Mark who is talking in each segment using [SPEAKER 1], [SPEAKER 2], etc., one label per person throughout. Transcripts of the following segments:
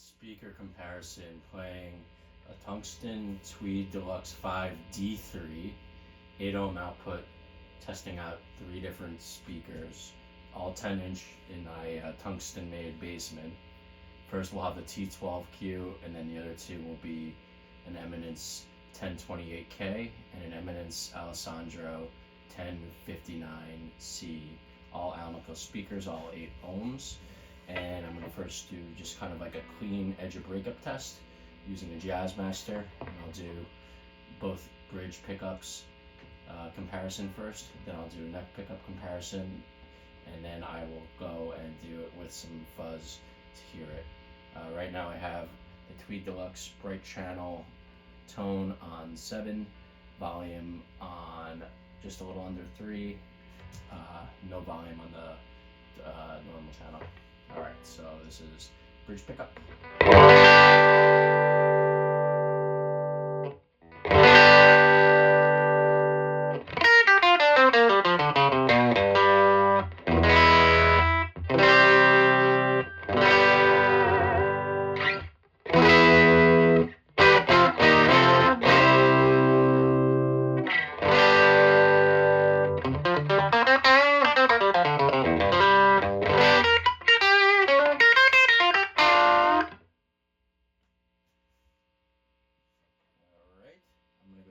[SPEAKER 1] speaker comparison playing a Tungsten Tweed Deluxe 5 D3, 8 ohm output, testing out 3 different speakers, all 10-inch in my tungsten made Bassman. First we'll have the T12Q, and then the other two will be an Eminence 1028K and an Eminence Alessandro 1059C, all Alnico speakers, all 8 ohms. And I'm going to first do just kind of like a clean edge of breakup test using a Jazzmaster, and I'll do both bridge pickups comparison first, then I'll do a neck pickup comparison, and then I will go and do it with some fuzz to hear it. Right now I have the Tweed Deluxe bright channel tone on 7, volume on just a little under 3, no volume on the normal channel. Alright, so this is bridge pickup.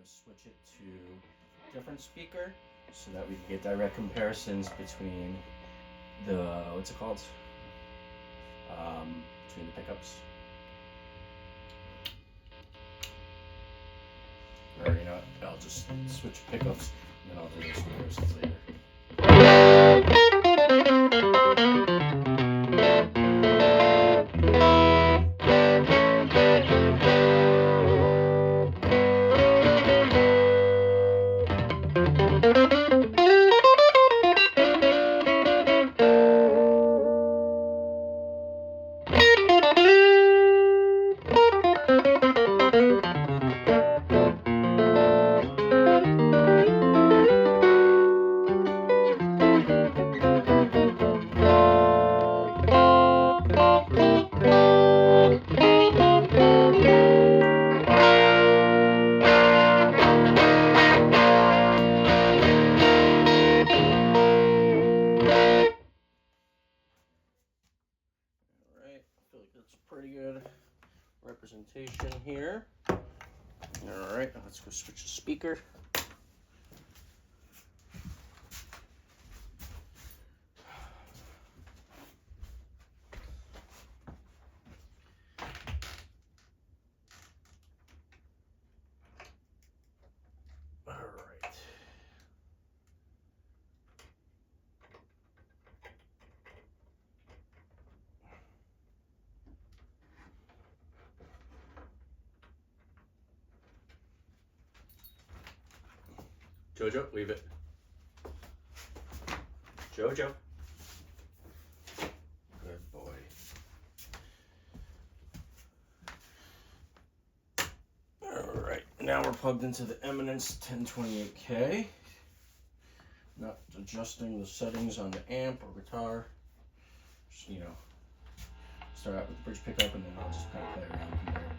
[SPEAKER 1] Switch it to different speaker so that we can get direct comparisons between the between the pickups. Or you know what, I'll just switch pickups and then I'll do those comparisons later. Pretty good representation here. Alright, let's go switch the speaker. Jojo, leave it. Jojo. Good boy. Alright, now we're plugged into the Eminence 1028K. Not adjusting the settings on the amp or guitar. Just, you know, start out with the bridge pickup and then I'll just kind of play around from there.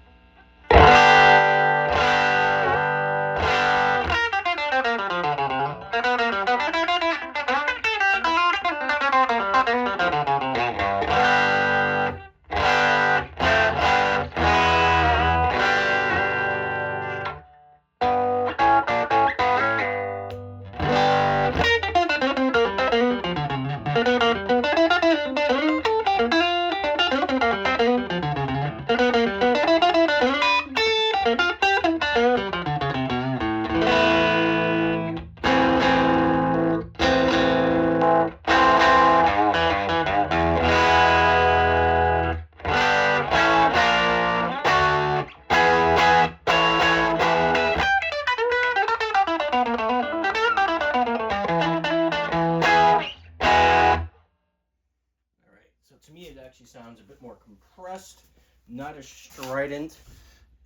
[SPEAKER 1] To me, it actually sounds a bit more compressed, not as strident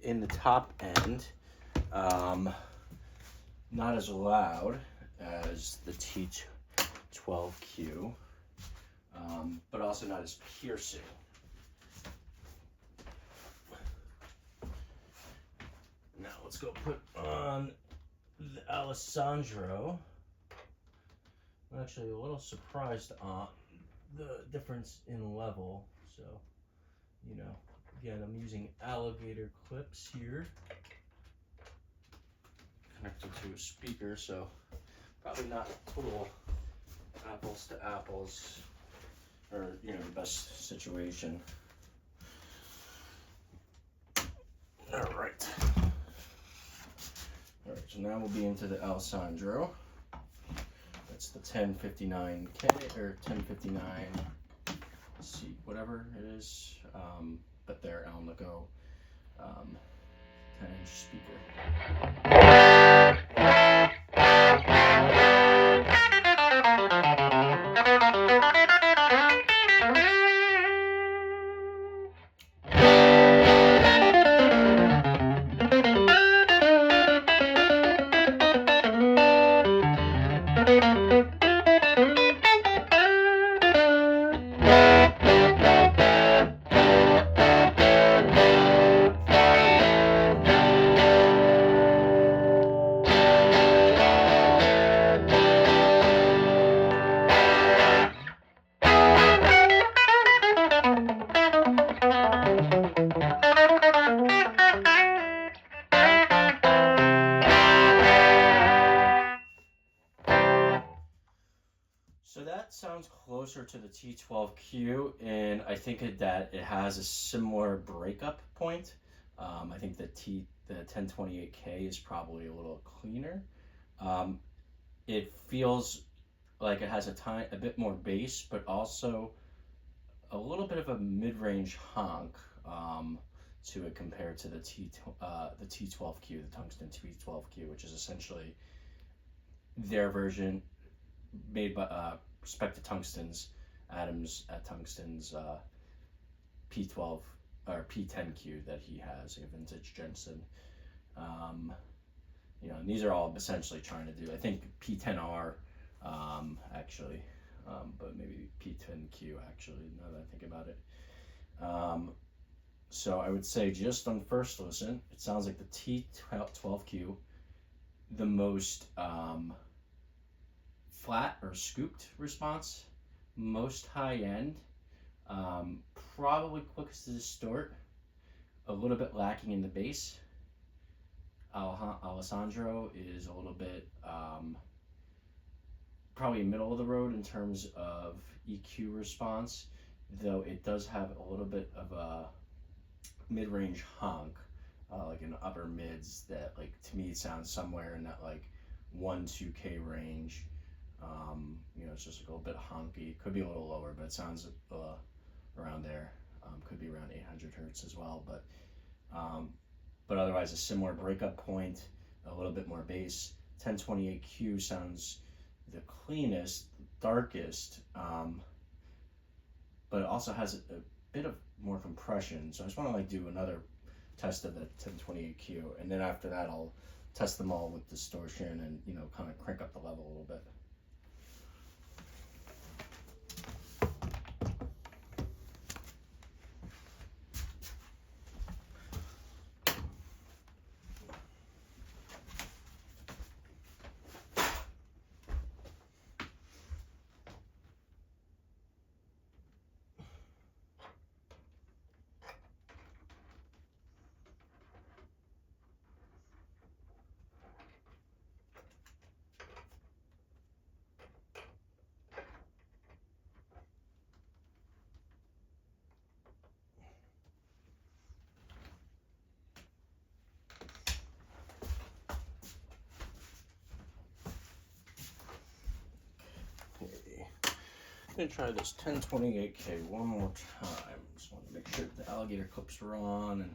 [SPEAKER 1] in the top end, not as loud as the T12Q, but also not as piercing. let's go put on the Alessandro. I'm actually a little surprised on the difference in level. So, you know, again, I'm using alligator clips here, connected to a speaker, so probably not total apples to apples, or, you know, the best situation. All right, so now we'll be into the Alessandro. That's the 1059K or 1059 C, whatever it is, but they're on the go 10-inch speaker. So that sounds closer to the T12Q, and I think that it has a similar breakup point. I think the 1028K is probably a little cleaner. It feels like it has a bit more bass, but also a little bit of a mid-range honk to it compared to the T12Q, the Tungsten Tweed 12Q, which is essentially their version made by spec to Tungsten's, Adams at Tungsten's P12 or P10Q that he has, a vintage Jensen. You know, and these are all essentially trying to do, I think P10R actually, but maybe P10Q actually, now that I think about it. So I would say just on first listen, it sounds like the T12Q, the most flat or scooped response, most high end, probably quickest to distort, a little bit lacking in the bass. Alessandro is a little bit probably middle of the road in terms of EQ response, though it does have a little bit of a mid-range honk, like in the upper mids that, like, to me sounds somewhere in that like 1-2K range. You know, it's just like a little bit honky. Could be a little lower, but it sounds around there. Could be around 800 hertz as well, but otherwise a similar breakup point, a little bit more bass. 1028Q sounds the cleanest, darkest, but it also has a bit of more compression. So I just want to like do another test of the 1028Q, and then after that I'll test them all with distortion and, you know, kind of crank up the level a little bit. I'm gonna try this 1028K one more time. Just want to make sure the alligator clips are on and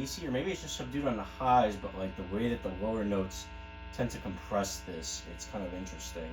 [SPEAKER 1] bassy, or maybe it's just subdued on the highs, but like the way that the lower notes tend to compress this, it's kind of interesting.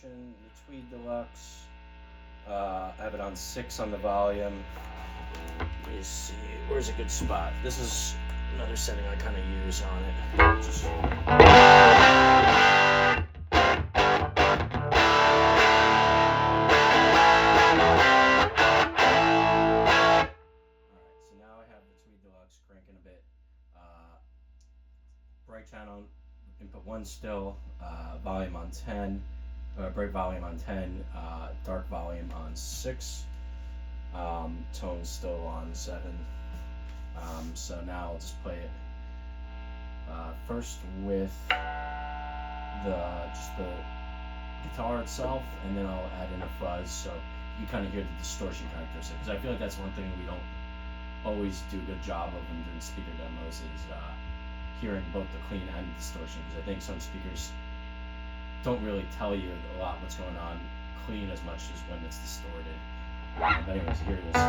[SPEAKER 1] The Tweed Deluxe. I have it on 6 on the volume. Let me see, where's a good spot? This is another setting I kind of use on it. Just... Alright, so now I have the Tweed Deluxe cranking a bit. Bright channel, input 1 still, volume on 10. Bright volume on 10, dark volume on 6, tones still on 7. So now I'll just play it first with just the guitar itself, and then I'll add in a fuzz so you kind of hear the distortion characteristic. Because I feel like that's one thing we don't always do a good job of when doing speaker demos is hearing both the clean and the distortion. Because I think some speakers don't really tell you a lot what's going on clean as much as when it's distorted. But anyways, here it is.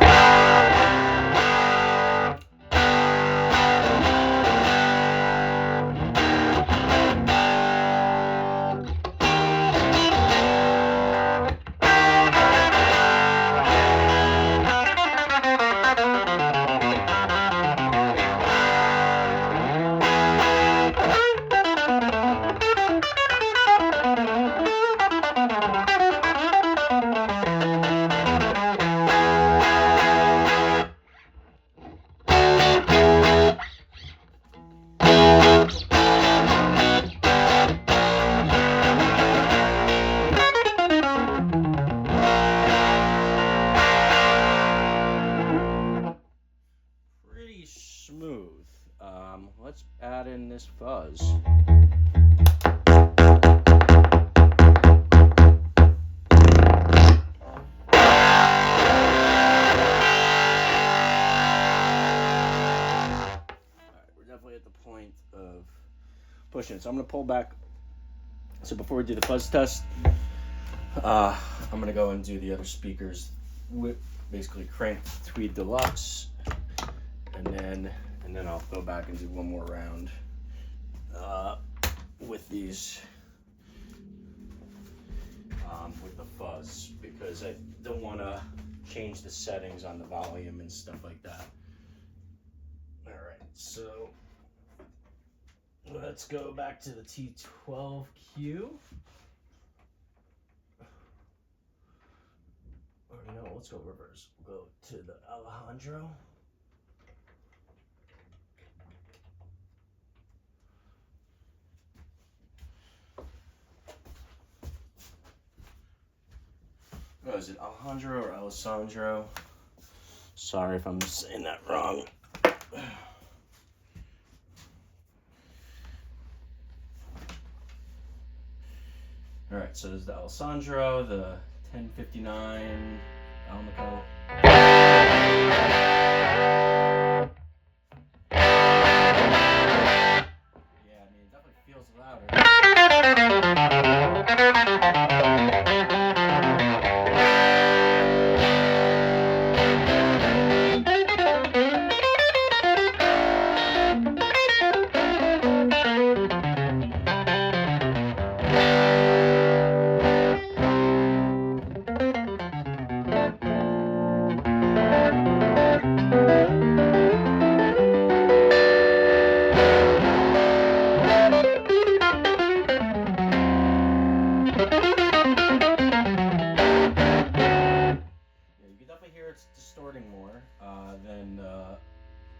[SPEAKER 1] Smooth. Let's add in this fuzz. We're definitely at the point of pushing it. So I'm going to pull back. So before we do the fuzz test, I'm going to go and do the other speakers with basically crank Tweed Deluxe. And then I'll go back and do one more round with these with the fuzz, because I don't want to change the settings on the volume and stuff like that. All right, so let's go back to the T12Q. Or no, let's go reverse. We'll go to the Alessandro. Oh, is it Alejandro or Alessandro? Sorry if I'm saying that wrong. Alright, so there's the Alessandro, the 1059 Almaco. Yeah, I mean, it definitely feels louder.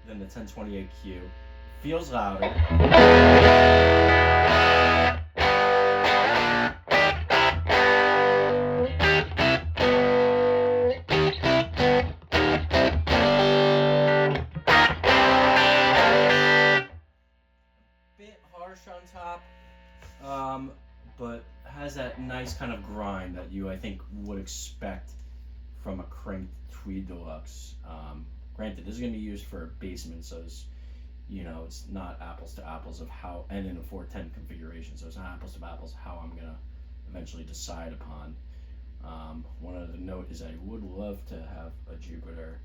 [SPEAKER 1] than the 1028Q. Feels louder. Bit harsh on top, but has that nice kind of grind that you, I think, would expect from a cranked Tweed Deluxe. Granted, this is going to be used for a Bassman, so it's, you know, it's not apples to apples of how, and in a 410 configuration, so it's not apples to apples how I'm going to eventually decide upon. One other note is I would love to have a Jupiter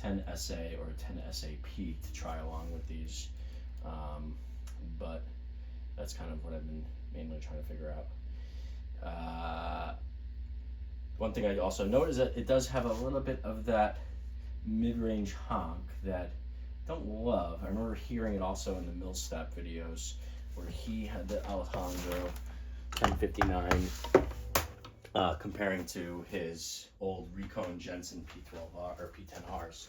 [SPEAKER 1] 10SA or 10SAP to try along with these, but that's kind of what I've been mainly trying to figure out. One thing I also note is that it does have a little bit of that mid-range honk that I don't love. I remember hearing it also in the Millstep videos where he had the Alessandro 1059 comparing to his old Recone Jensen P12R or P10Rs.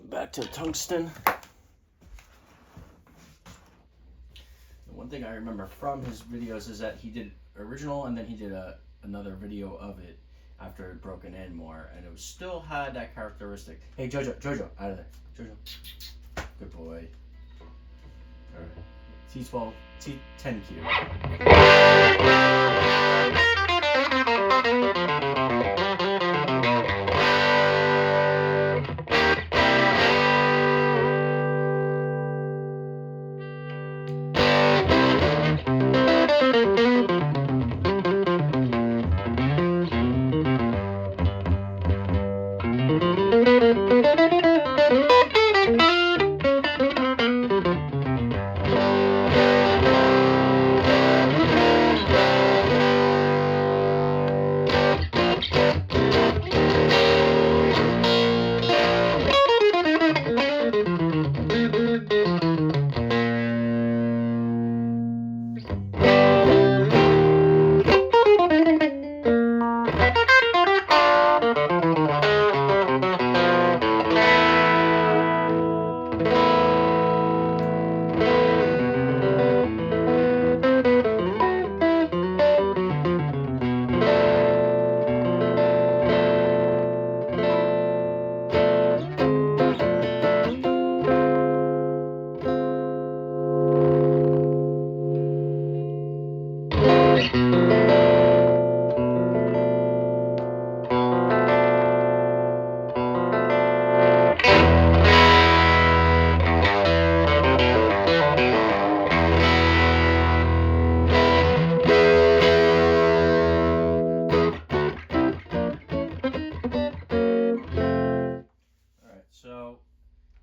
[SPEAKER 1] Back to tungsten. One thing I remember from his videos is that he did original and then he did another video of it after it broken in more, and it was still had that characteristic. Hey Jojo, out of there. Jojo. Good boy. Alright. T12, T10Q.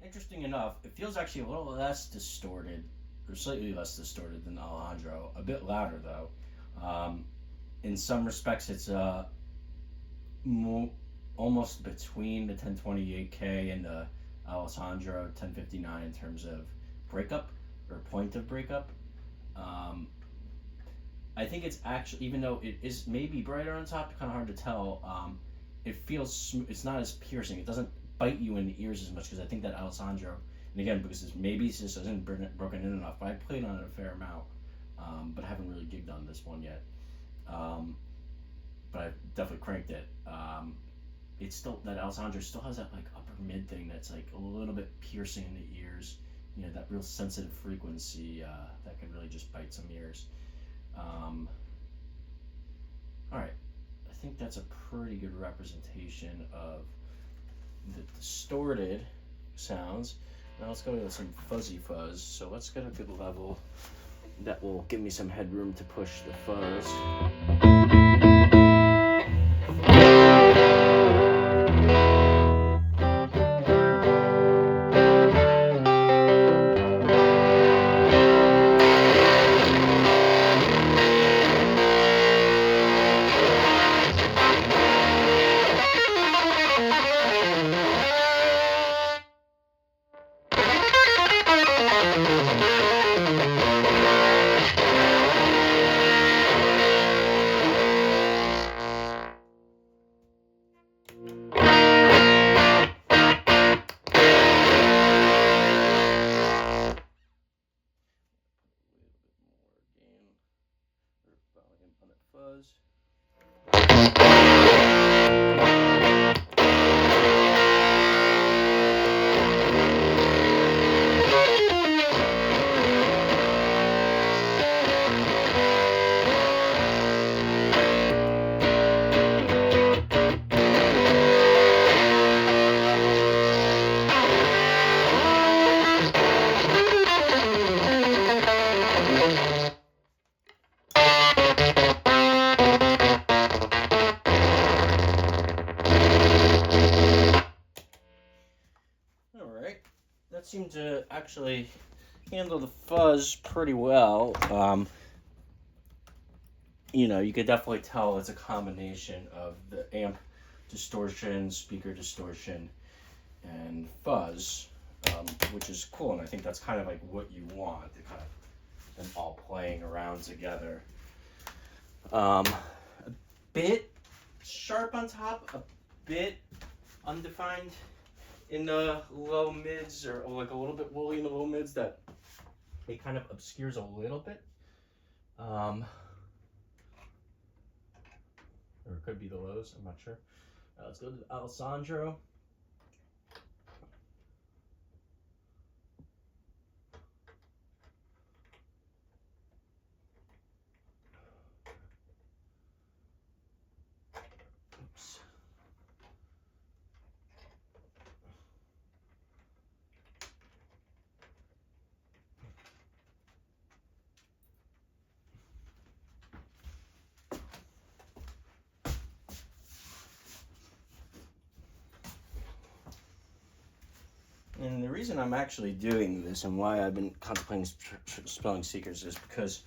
[SPEAKER 1] Interesting enough, it feels actually a little less distorted, or slightly less distorted than Alessandro. A bit louder though. In some respects, it's almost between the 1028K and the Alessandro 1059 in terms of breakup or point of breakup. I think it's actually, even though it is maybe brighter on top, kind of hard to tell. It feels smooth. It's not as piercing. It doesn't bite you in the ears as much, because I think that Alessandro, and again, because maybe it just isn't broken in enough, but I played on it a fair amount, but I haven't really gigged on this one yet. But I definitely cranked it. It's still, that Alessandro still has that like upper mid thing that's like a little bit piercing in the ears. You know, that real sensitive frequency that can really just bite some ears. All right, I think that's a pretty good representation of the distorted sounds. Now let's go with some fuzzy fuzz. So let's get a good level that will give me some headroom to push the fuzz. fuzz. That seemed to actually handle the fuzz pretty well. You know, you could definitely tell it's a combination of the amp distortion, speaker distortion, and fuzz, which is cool. And I think that's kind of like what you want, to kind of them all playing around together. A bit sharp on top, a bit undefined in the low mids, or like a little bit woolly in the low mids, that it kind of obscures a little bit. Or it could be the lows, I'm not sure. Let's go to Alessandro. Oops. And the reason I'm actually doing this and why I've been contemplating spelling seekers is because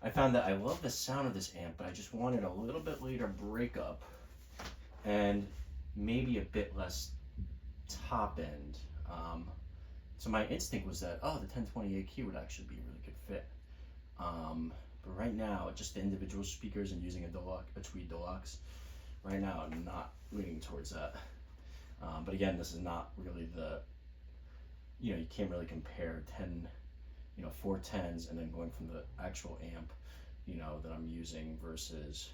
[SPEAKER 1] I found that I love the sound of this amp, but I just wanted a little bit later breakup and maybe a bit less top end. So my instinct was that, oh, the 1028Q would actually be a really good fit. But right now, just the individual speakers and using a Tweed Deluxe, right now I'm not leaning towards that. But again, this is not really the, you know, you can't really compare 4 10s and then going from the actual amp, you know, that I'm using versus,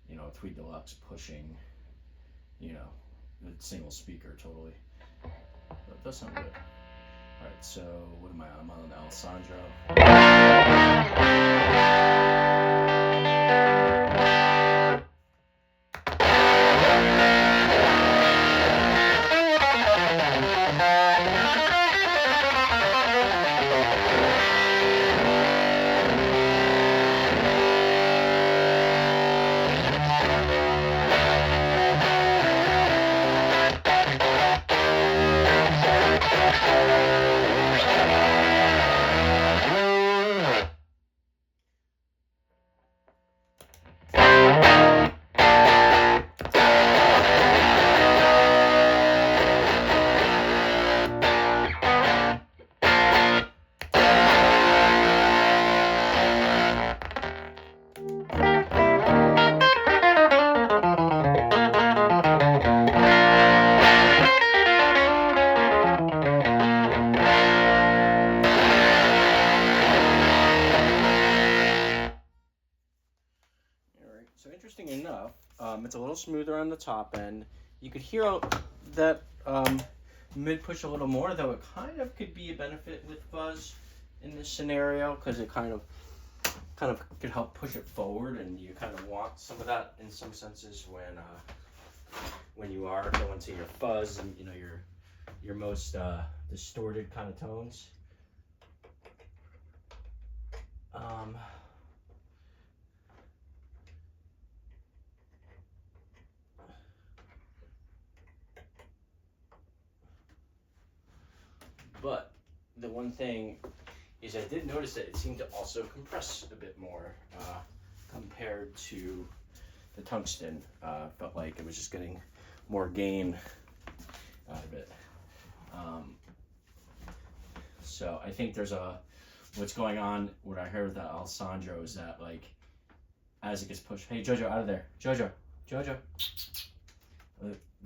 [SPEAKER 1] you know, a Tweed Deluxe pushing, you know, the single speaker totally. That does sound good. All right, so what am I on? I'm on Alessandro. So interesting enough, it's a little smoother on the top end. You could hear that mid push a little more, though it kind of could be a benefit with fuzz in this scenario, because it kind of could help push it forward, and you kind of want some of that in some senses when you are going to your fuzz and, you know, your most distorted kind of tones. But the one thing is I did notice that it seemed to also compress a bit more compared to the tungsten. Felt like it was just getting more gain out of it. So I think there's what's going on, what I heard with that Alessandro is that, like, as it gets pushed, hey Jojo, out of there, Jojo.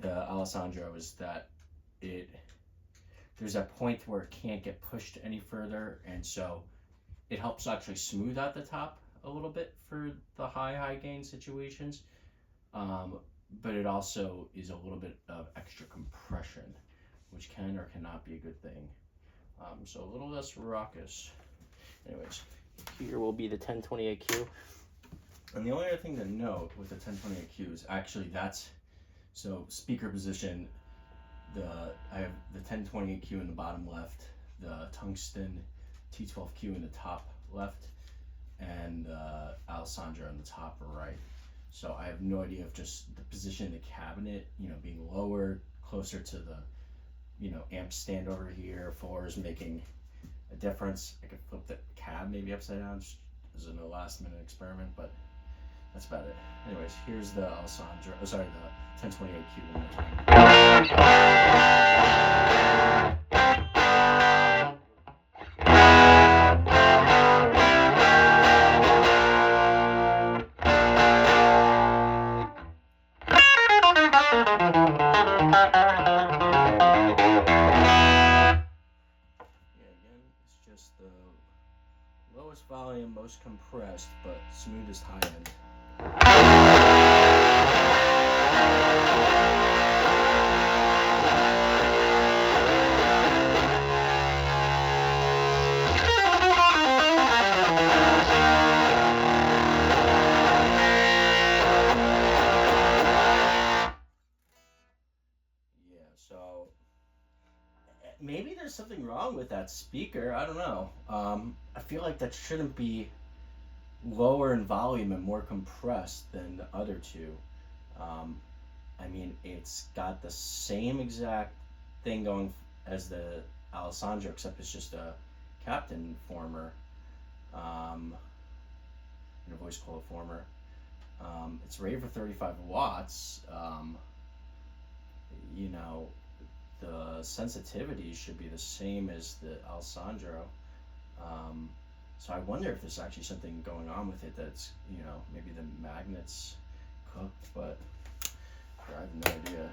[SPEAKER 1] The Alessandro is that there's that point where it can't get pushed any further, and so it helps actually smooth out the top. a little bit for the high gain situations, but it also is a little bit of extra compression, which can or cannot be a good thing. So a little less raucous. Anyways, here will be the 1028Q. And the only other thing to note with the 1028Q is actually so speaker position, I have the 1028Q in the bottom left, the Tungsten T12Q in the top left, and the Alessandro in the top right. So I have no idea if just the position of the cabinet, being lower, closer to the, amp stand over here, floor is making a difference. I could flip the cab maybe upside down, just as a last minute experiment, but that's about it. Anyways, here's the the 1028Q one more time. The lowest volume, most compressed, but smoothest high end. Yeah, so maybe there's something wrong with that speaker. I don't know. I feel like that shouldn't be lower in volume and more compressed than the other two. I mean, it's got the same exact thing going as the Alessandro, except it's just a Captain former, and a voice coil former. It's rated for 35 watts. The sensitivity should be the same as the Alessandro. So I wonder if there's actually something going on with it that's, maybe the magnets cooked, but I have no idea.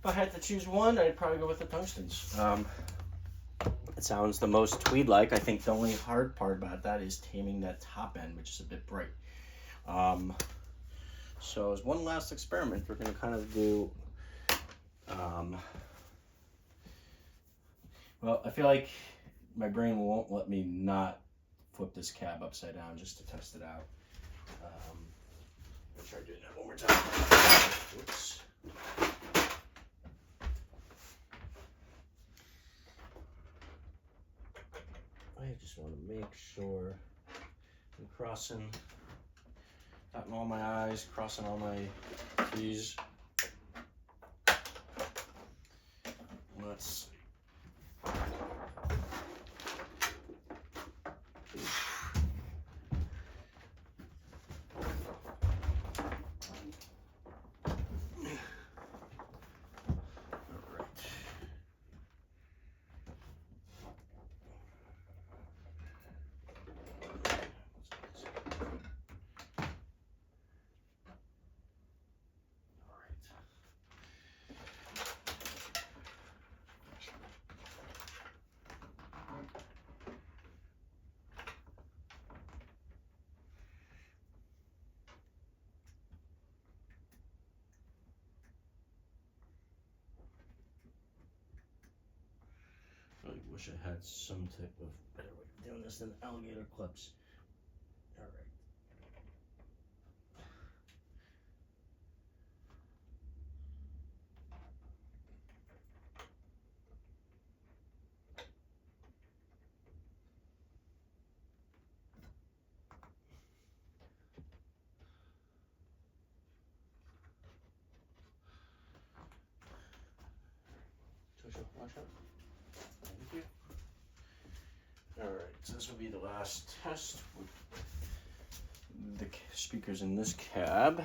[SPEAKER 1] If I had to choose one, I'd probably go with the Tungstens. It sounds the most Tweed-like. I think the only hard part about that is taming that top end, which is a bit bright. So as one last experiment, we're going to kind of do, well, I feel like my brain won't let me not flip this cab upside down just to test it out. I'll try doing that one more time. Oops. I just want to make sure I'm dotting all my I's, crossing all my T's. Let's see. I wish I had some type of better way of doing this than alligator clips. All right. Watch out. Thank you. Alright, so this will be the last test with the speakers in this cab.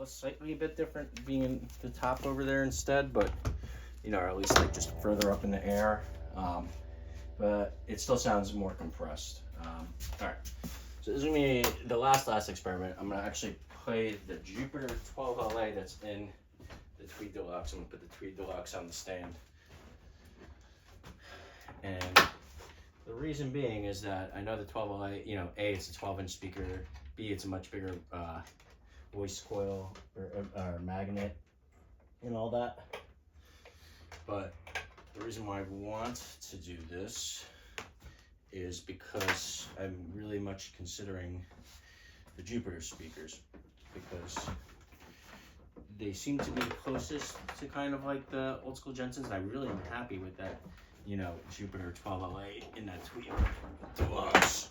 [SPEAKER 1] Slightly a bit different being in the top over there instead, but you know, or at least like just further up in the air, but it still sounds more compressed. All right, so this is gonna be the last experiment. I'm gonna actually play the Jupiter 12 LA that's in the Tweed Deluxe. I'm gonna put the Tweed Deluxe on the stand, and the reason being is that I know the 12 LA, you know, A, it's a 12-inch speaker, B, it's a much bigger voice coil or magnet and all that. But the reason why I want to do this is because I'm really much considering the Jupiter speakers, because they seem to be the closest to kind of like the old school Jensens, and I really am happy with that, you know, Jupiter 12 LA in that Tweed Deluxe.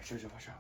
[SPEAKER 1] Jojo, watch out.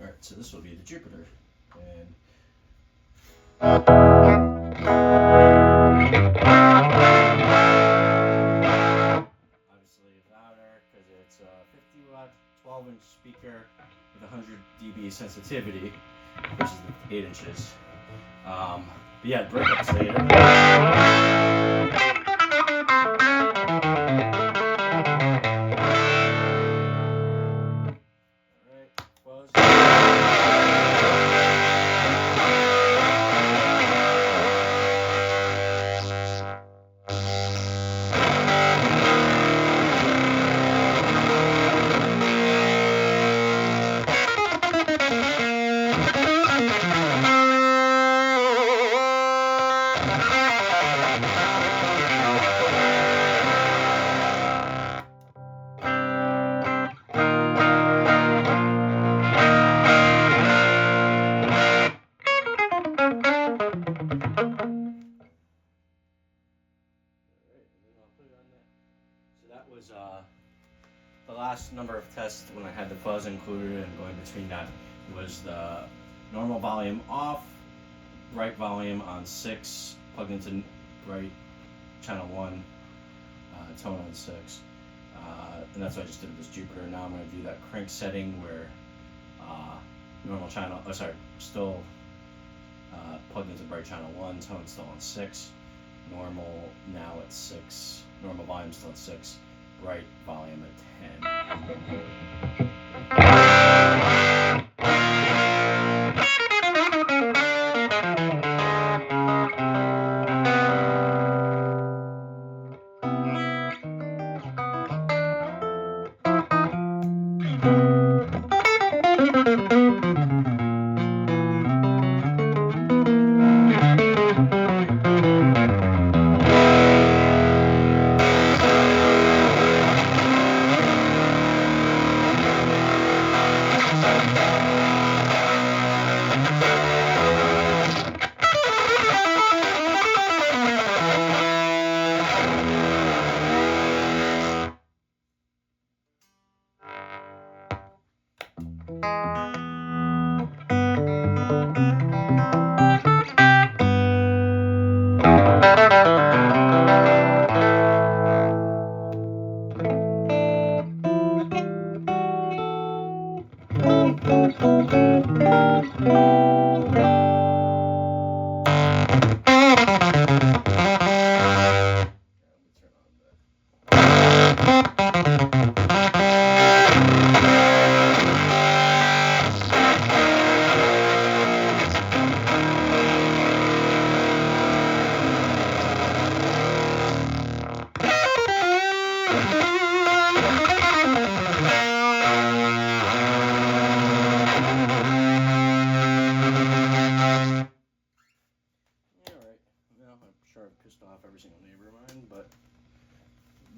[SPEAKER 1] Alright, so this will be the Jupiter, and obviously louder because it's a 50-watt 12-inch speaker with 100 dB sensitivity versus 8 inches. But yeah, breakups later. The last number of tests when I had the fuzz included, and going between that was the normal volume off, right volume on 6, plugged into right channel 1, tone on 6. and that's what I just did with this Jupiter. Now I'm going to do that crank setting where normal channel, still plugged into bright channel 1, tone still on 6, normal now at 6, normal volume still at 6, bright volume at 10.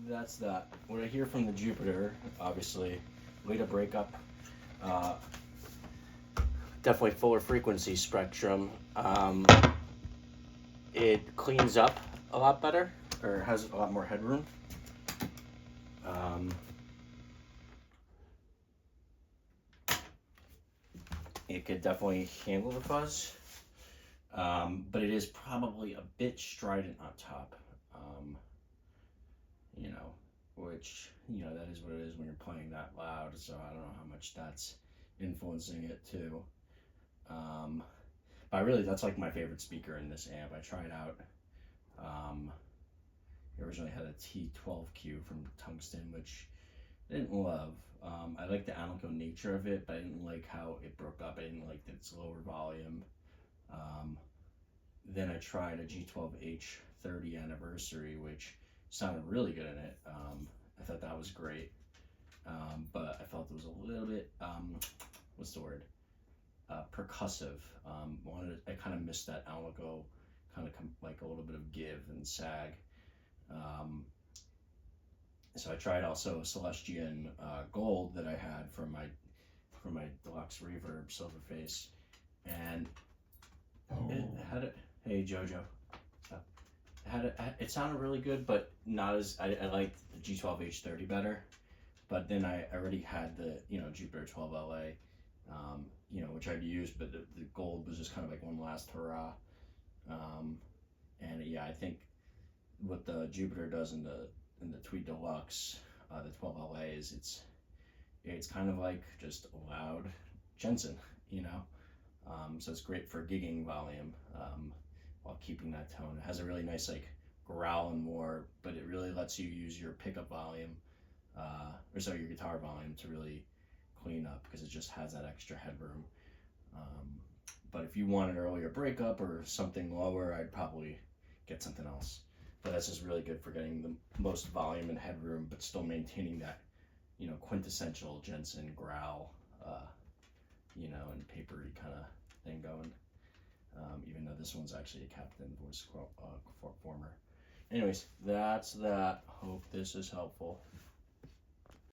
[SPEAKER 1] That's that. What I hear from the Jupiter, obviously, later breakup, definitely fuller frequency spectrum. It cleans up a lot better, or has a lot more headroom. It could definitely handle the fuzz, but it is probably a bit strident on top. You know, which, you know, that is what it is when you're playing that loud, so I don't know how much that's influencing it too. But really, that's like my favorite speaker in this amp. I tried out, I originally had a T10Q from Tungsten, which I didn't love. I liked the analog nature of it, but I didn't like how it broke up. I didn't like its lower volume. Then I tried a G12H 30 anniversary, which sounded really good in it. I thought that was great, but I felt it was a little bit, what's the word? Percussive. I kind of missed that Alnico, kind of like a little bit of give and sag. So I tried also Celestian Gold that I had from my deluxe reverb Silverface, and it had it. Hey Jojo. It sounded really good, but not as I liked the G12H30 better. But then I already had the Jupiter 12LA, which I'd used, but the gold was just kind of like one last hurrah. And yeah, I think what the Jupiter does in the Tweed Deluxe, the 12LA, is it's kind of like just loud Jensen, so it's great for gigging volume. While keeping that tone. It has a really nice like growl and more, but it really lets you use your pickup volume, your guitar volume to really clean up, because it just has that extra headroom. But if you want an earlier breakup or something lower, I'd probably get something else. But that's just really good for getting the most volume and headroom, but still maintaining that, quintessential Jensen growl, and papery kind of thing going. Even though this one's actually a Captain voice former. Anyways, that's that. Hope this is helpful.